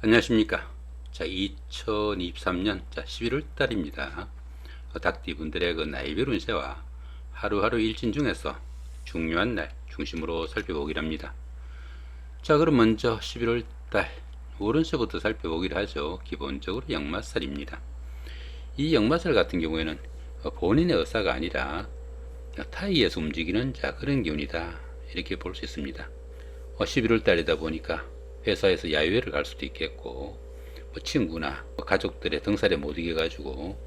안녕하십니까. 자, 2023년 11월 달입니다. 닭띠분들의 그 나이별 운세와 하루하루 일진 중에서 중요한 날 중심으로 살펴보기로 합니다. 자, 그럼 먼저 11월 달 월운세부터 살펴보기로 하죠. 기본적으로 역마살입니다. 이 역마살 같은 경우에는 본인의 의사가 아니라 타의에서 움직이는 그런 기운이다, 이렇게 볼 수 있습니다. 11월 달이다 보니까 회사에서 야유회를 갈 수도 있겠고, 친구나 가족들의 등살에 못 이겨가지고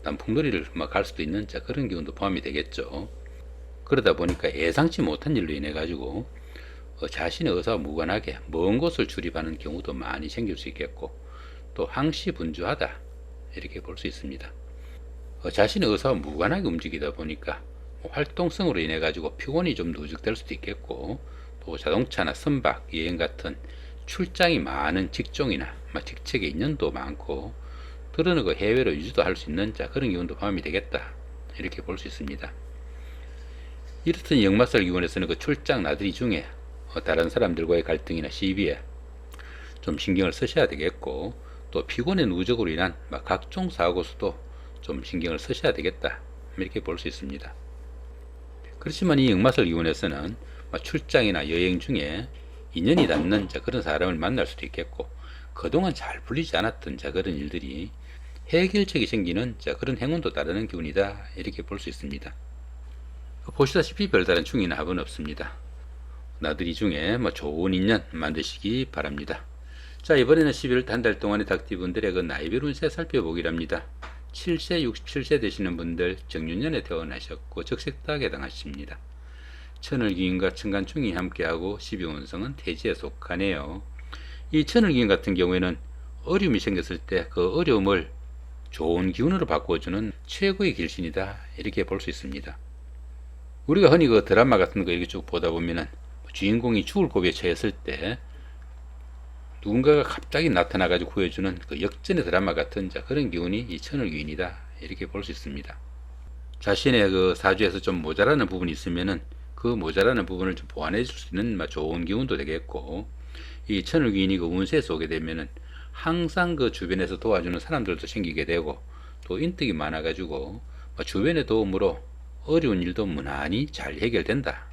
남풍놀이를 갈 수도 있는 그런 기운도 포함이 되겠죠. 그러다 보니까 예상치 못한 일로 인해 가지고 자신의 의사와 무관하게 먼 곳을 출입하는 경우도 많이 생길 수 있겠고, 또 항시분주하다, 이렇게 볼 수 있습니다. 자신의 의사와 무관하게 움직이다 보니까 활동성으로 인해 가지고 피곤이 좀 누적될 수도 있겠고, 또 자동차나 선박, 여행 같은 출장이 많은 직종이나 직책의 인연도 많고, 그러는 그 해외로 유지도 할 수 있는 그런 기운도 포함이 되겠다, 이렇게 볼 수 있습니다. 이렇듯 역마살 기운에서는 그 출장 나들이 중에 다른 사람들과의 갈등이나 시비에 좀 신경을 쓰셔야 되겠고, 또 피곤의 누적으로 인한 각종 사고수도 좀 신경을 쓰셔야 되겠다, 이렇게 볼 수 있습니다. 그렇지만 이 역마살 기운에서는 출장이나 여행 중에 인연이 닿는 그런 사람을 만날 수도 있겠고, 그동안 잘 풀리지 않았던 그런 일들이 해결책이 생기는 그런 행운도 따르는 기운이다, 이렇게 볼 수 있습니다. 보시다시피 별다른 충이나 합은 없습니다. 나들이 중에 좋은 인연 만드시기 바랍니다. 자, 이번에는 11월 한 달 동안의 닭띠분들의 그 나이별 운세 살펴보기로 합니다. 7세, 67세 되시는 분들 정유년에 태어나셨고 적색닭에 해당하십니다. 천을기인과 천간충이 함께하고 12운성은 태지에 속하네요. 이 천을기인 같은 경우에는 어려움이 생겼을 때 그 어려움을 좋은 기운으로 바꿔주는 최고의 길신이다, 이렇게 볼 수 있습니다. 우리가 흔히 그 드라마 같은 거 이렇게 쭉 보다 보면은 주인공이 죽을 고비에 처했을 때 누군가가 갑자기 나타나가지고 구해주는 그 역전의 드라마 같은 그런 기운이 이 천을기인이다, 이렇게 볼 수 있습니다. 자신의 그 사주에서 좀 모자라는 부분이 있으면은 그 모자라는 부분을 좀 보완해 줄 수 있는 좋은 기운도 되겠고, 이 천을기인이 그 운세에 오게 되면은 항상 그 주변에서 도와주는 사람들도 생기게 되고, 또 인덕이 많아가지고 주변의 도움으로 어려운 일도 무난히 잘 해결된다,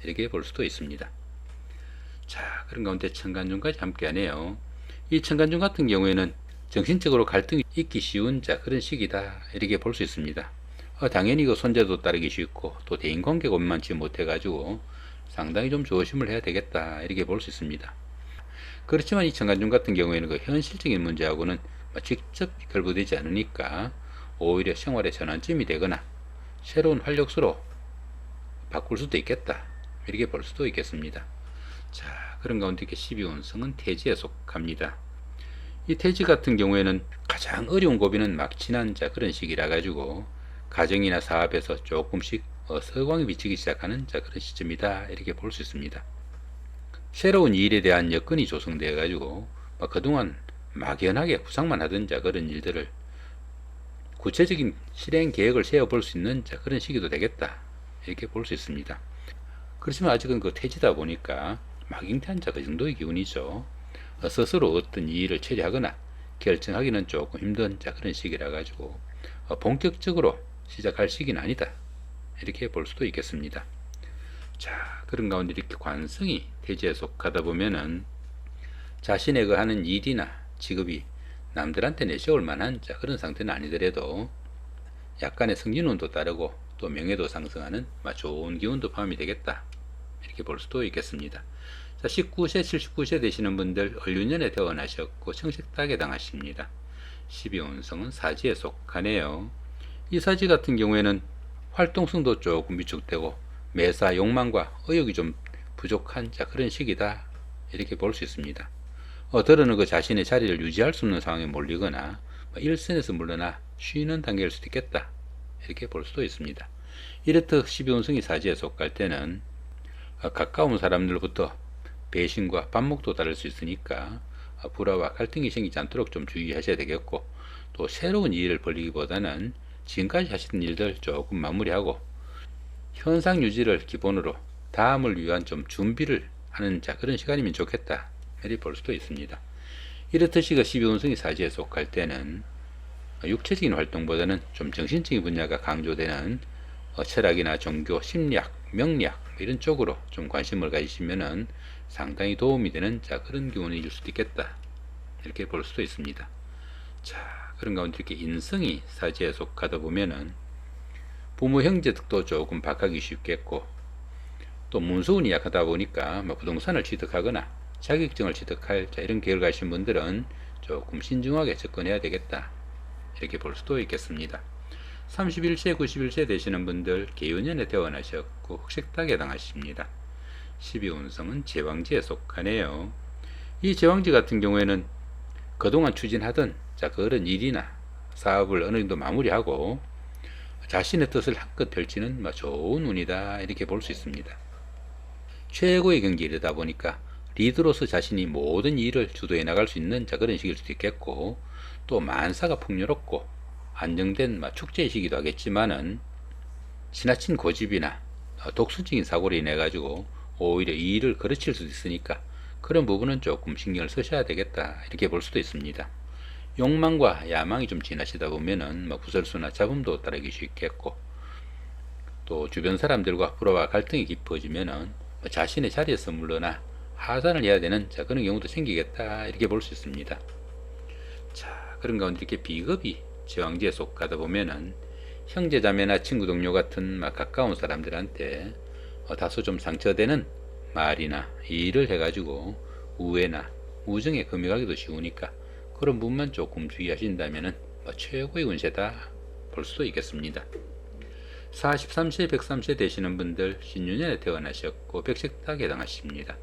이렇게 볼 수도 있습니다. 자, 그런 가운데 천간중까지 함께하네요. 이 천간중 같은 경우에는 정신적으로 갈등이 있기 쉬운 그런 시기다, 이렇게 볼 수 있습니다. 당연히 그 손재도 따르기 쉽고, 또 대인관계가 원만치 못해가지고 상당히 좀 조심을 해야 되겠다, 이렇게 볼 수 있습니다. 그렇지만 이 천간중 같은 경우에는 그 현실적인 문제하고는 직접 결부되지 않으니까 오히려 생활의 전환점이 되거나 새로운 활력소로 바꿀 수도 있겠다, 이렇게 볼 수도 있겠습니다. 자, 그런 가운데 이렇게 12운성은 태지에 속합니다. 이 태지 같은 경우에는 가장 어려운 고비는 막 지난 그런 시기라 가지고 가정이나 사업에서 조금씩 서광이 비치기 시작하는 그런 시점이다, 이렇게 볼 수 있습니다. 새로운 일에 대한 여건이 조성되어 가지고 그동안 막연하게 구상만 하던 그런 일들을 구체적인 실행 계획을 세워볼 수 있는 그런 시기도 되겠다, 이렇게 볼 수 있습니다. 그렇지만 아직은 그 태지다 보니까 막잉태한 그 정도의 기운이죠. 스스로 어떤 일을 처리하거나 결정하기는 조금 힘든 그런 시기라 가지고 본격적으로 시작할 시기는 아니다, 이렇게 볼 수도 있겠습니다. 자, 그런 가운데 이렇게 관성이 태지에 속하다 보면은 자신의 그 하는 일이나 직업이 남들한테 내세울 만한 그런 상태는 아니더라도 약간의 성진운도 따르고 또 명예도 상승하는 좋은 기운도 포함이 되겠다, 이렇게 볼 수도 있겠습니다. 자, 19세, 79세 되시는 분들 을유년에 태어나셨고 청색닭에 해당하십니다. 12운성은 사지에 속하네요. 이 사지 같은 경우에는 활동성도 조금 위축되고 매사 욕망과 의욕이 좀 부족한 그런 시기다, 이렇게 볼 수 있습니다. 때로는 그 자신의 자리를 유지할 수 없는 상황에 몰리거나 일선에서 물러나 쉬는 단계일 수도 있겠다, 이렇게 볼 수도 있습니다. 이렇듯 12운성이 사지에 속할 때는 가까운 사람들로부터 배신과 반목도 따를 수 있으니까 불화와 갈등이 생기지 않도록 좀 주의하셔야 되겠고, 또 새로운 일을 벌리기보다는 지금까지 하시던 일들 조금 마무리하고 현상 유지를 기본으로 다음을 위한 좀 준비를 하는 그런 시간이면 좋겠다, 이렇게 볼 수도 있습니다. 이렇듯이 그 12운성이 사지에 속할 때는 육체적인 활동보다는 좀 정신적인 분야가 강조되는 철학이나 종교, 심리학, 명리학 이런 쪽으로 좀 관심을 가지시면은 상당히 도움이 되는 그런 기운이 줄 수도 있겠다, 이렇게 볼 수도 있습니다. 자, 그런 가운데 이렇게 인성이 사지에 속하다 보면은 부모 형제 득도 조금 박하기 쉽겠고, 또 문서운이 약하다 보니까 부동산을 취득하거나 자격증을 취득할 이런 계획을 가신 분들은 조금 신중하게 접근해야 되겠다, 이렇게 볼 수도 있겠습니다. 31세, 91세 되시는 분들 계운년에 태어나셨고 흑색닭에 해당하십니다. 12운성은 제왕지에 속하네요. 이 제왕지 같은 경우에는 그동안 추진하던 그런 일이나 사업을 어느 정도 마무리하고 자신의 뜻을 한껏 펼치는 좋은 운이다, 이렇게 볼 수 있습니다. 최고의 경지이다 보니까 리더로서 자신이 모든 일을 주도해 나갈 수 있는 그런 시기일 수도 있겠고, 또 만사가 풍요롭고 안정된 축제의 시기도 하겠지만은 지나친 고집이나 독선적인 사고로 인해 가지고 오히려 이 일을 거르칠 수도 있으니까 그런 부분은 조금 신경을 쓰셔야 되겠다, 이렇게 볼 수도 있습니다. 욕망과 야망이 좀 지나치다 보면은 구설수나 잡음도 따르기 쉽겠고, 또 주변 사람들과 불화와 갈등이 깊어지면은 자신의 자리에서 물러나 하산을 해야 되는 그런 경우도 생기겠다, 이렇게 볼 수 있습니다. 자, 그런 가운데 이렇게 비겁이 제왕지에 속하다 보면은 형제자매나 친구 동료 같은 가까운 사람들한테 다소 좀 상처되는 말이나 일을 해가지고 우애나 우정에 금이 가기도 쉬우니까 그런 부분만 조금 주의하신다면은 최고의 운세다 볼 수도 있겠습니다. 43세, 103세 되시는 분들 신유년에 태어나셨고 백색닭에 해당하십니다.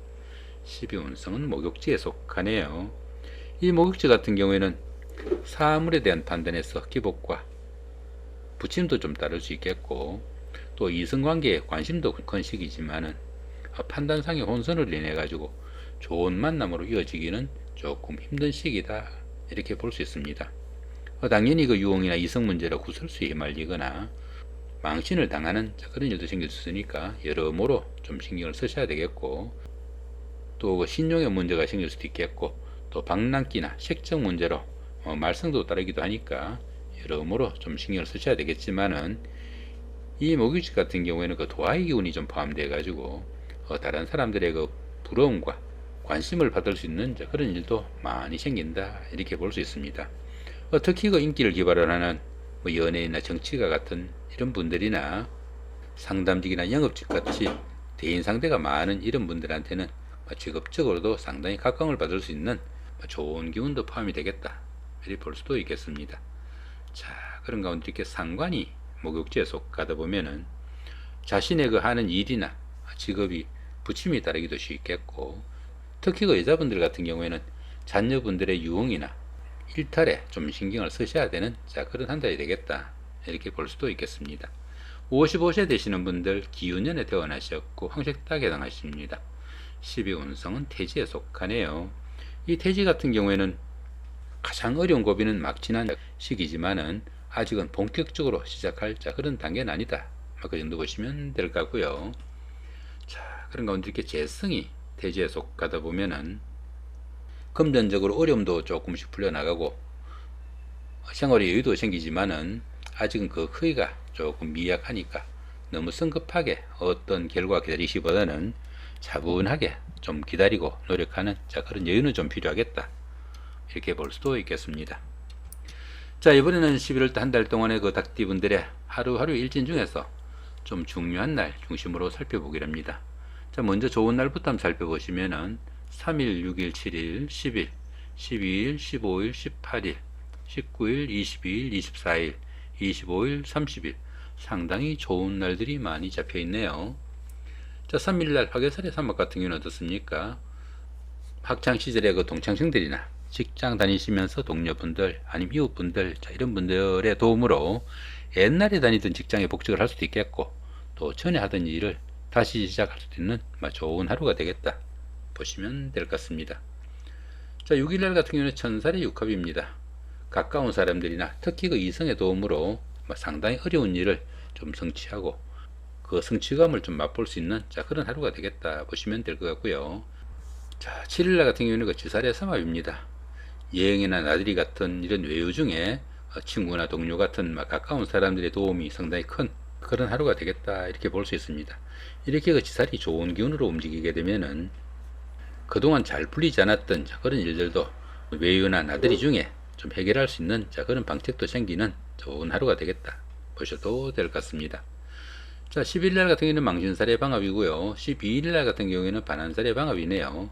12운성은 목욕지에 속하네요. 이 목욕지 같은 경우에는 사물에 대한 판단에서 기복과 부침도 좀 따를 수 있겠고, 또 이성관계에 관심도 큰 시기지만은 판단상의 혼선으로 인해 가지고 좋은 만남으로 이어지기는 조금 힘든 시기다, 이렇게 볼 수 있습니다. 당연히 그 유흥이나 이성 문제로 구설수에 휘말리거나 망신을 당하는 그런 일도 생길 수 있으니까 여러모로 좀 신경을 쓰셔야 되겠고, 또 그 신용의 문제가 생길 수도 있겠고, 또 방랑기나 색적 문제로 말썽도 따르기도 하니까 여러모로 좀 신경을 쓰셔야 되겠지만은, 이 목유지 같은 경우에는 그 도화의 기운이 좀 포함되어 가지고 다른 사람들의 그 부러움과 관심을 받을 수 있는 그런 일도 많이 생긴다, 이렇게 볼 수 있습니다. 특히 그 인기를 기발하는 연예인이나 정치가 같은 이런 분들이나 상담직이나 영업직 같이 대인 상대가 많은 이런 분들한테는 직업적으로도 상당히 각광을 받을 수 있는 좋은 기운도 포함이 되겠다, 이렇게 볼 수도 있겠습니다. 자, 그런 가운데 이렇게 상관이 목욕지에 속하다 보면은 자신의 그 하는 일이나 직업이 부침이 따르기도 쉽겠고, 특히 그 여자분들 같은 경우에는 자녀분들의 유흥이나 일탈에 좀 신경을 쓰셔야 되는 그런 한 달이 되겠다, 이렇게 볼 수도 있겠습니다. 55세 되시는 분들 기운년에 태어나셨고 황색닭에 해당하십니다. 12운성은 태지에 속하네요. 이 태지 같은 경우에는 가장 어려운 고비는 막 지난 시기지만은 아직은 본격적으로 시작할 그런 단계는 아니다, 그 정도 보시면 될 것 같고요. 자, 그런 가운데 이렇게 재성이 태지에 속하다 보면은 금전적으로 어려움도 조금씩 풀려나가고 생활에 여유도 생기지만은 아직은 그 크기가 조금 미약하니까 너무 성급하게 어떤 결과 기다리시보다는 차분하게 좀 기다리고 노력하는 그런 여유는 좀 필요하겠다, 이렇게 볼 수도 있겠습니다. 자, 이번에는 11월달 한 달 동안의 그 닭띠분들의 하루하루 일진 중에서 좀 중요한 날 중심으로 살펴보기로 합니다. 자, 먼저 좋은 날부터 한번 살펴보시면은 3일, 6일, 7일, 10일, 12일, 15일, 18일, 19일, 22일, 24일, 25일, 30일 상당히 좋은 날들이 많이 잡혀 있네요. 자, 3일날 화개살의 삼합 같은 경우는 어떻습니까? 학창시절의 그 동창생들이나 직장 다니시면서 동료분들 아니면 이웃분들 이런 분들의 도움으로 옛날에 다니던 직장에 복직을 할 수도 있겠고, 또 전에 하던 일을 다시 시작할 수도 있는 좋은 하루가 되겠다 보시면 될 것 같습니다. 자, 6일날 같은 경우는 천살의 육합입니다. 가까운 사람들이나 특히 그 이성의 도움으로 상당히 어려운 일을 좀 성취하고 그 성취감을 좀 맛볼 수 있는 그런 하루가 되겠다 보시면 될 것 같고요. 자, 7일날 같은 경우는 그 지살의 삼합입니다. 여행이나 나들이 같은 이런 외유 중에 친구나 동료 같은 가까운 사람들의 도움이 상당히 큰 그런 하루가 되겠다 이렇게 볼 수 있습니다. 이렇게 그 지살이 좋은 기운으로 움직이게 되면은 그동안 잘 풀리지 않았던 그런 일들도 외유나 나들이 중에 좀 해결할 수 있는 그런 방책도 생기는 좋은 하루가 되겠다 보셔도 될 것 같습니다. 자, 11일날 같은 경우에는 망신살의 방합이고요. 12일날 같은 경우에는 반환살의 방합이네요.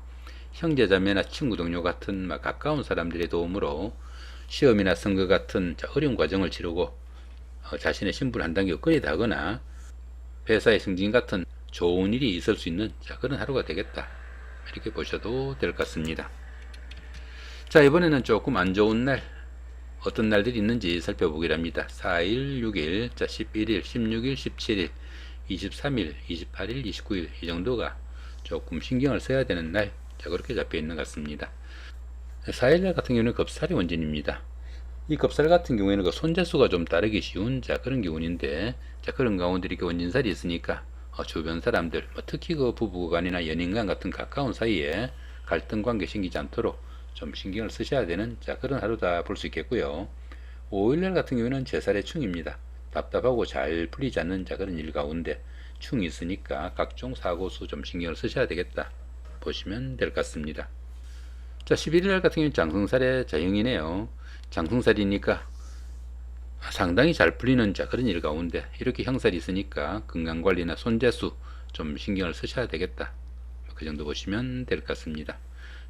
형제자매나 친구 동료 같은 가까운 사람들의 도움으로 시험이나 선거 같은 어려운 과정을 치르고 자신의 신분을 한 단계 업그레이드 하거나 회사의 승진 같은 좋은 일이 있을 수 있는 그런 하루가 되겠다 이렇게 보셔도 될 것 같습니다. 자, 이번에는 조금 안 좋은 날 어떤 날들이 있는지 살펴보기로 합니다. 4일, 6일, 11일, 16일, 17일, 23일, 28일, 29일 이 정도가 조금 신경을 써야 되는 날 그렇게 잡혀 있는 것 같습니다. 4일날 같은 경우는 겁살이 원진입니다. 이 겁살 같은 경우에는 그 손재수가 좀 따르기 쉬운 그런 기운인데 그런 가운데 이렇게 원진살이 있으니까 주변 사람들 특히 그 부부간이나 연인간 같은 가까운 사이에 갈등 관계 생기지 않도록 좀 신경을 쓰셔야 되는 그런 하루다 볼 수 있겠고요. 5일날 같은 경우에는 제살의 충입니다. 답답하고 잘 풀리지 않는 그런 일 가운데 충이 있으니까 각종 사고수 좀 신경을 쓰셔야 되겠다 보시면 될 것 같습니다. 자, 11일날 같은 경우는 장성살의 자형이네요. 장성살이니까 상당히 잘 풀리는 그런 일 가운데 이렇게 형살이 있으니까 건강관리나 손재수 좀 신경을 쓰셔야 되겠다. 그 정도 보시면 될 것 같습니다.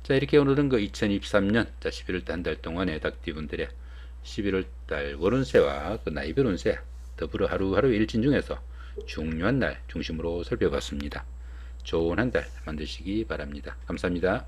자, 이렇게 오늘은 그 2023년 11월달 한 달 동안의 닭띠분들의 11월달 월운세와 그 나이별 운세 더불어 하루하루 일진 중에서 중요한 날 중심으로 살펴봤습니다. 좋은 한 달 만드시기 바랍니다. 감사합니다.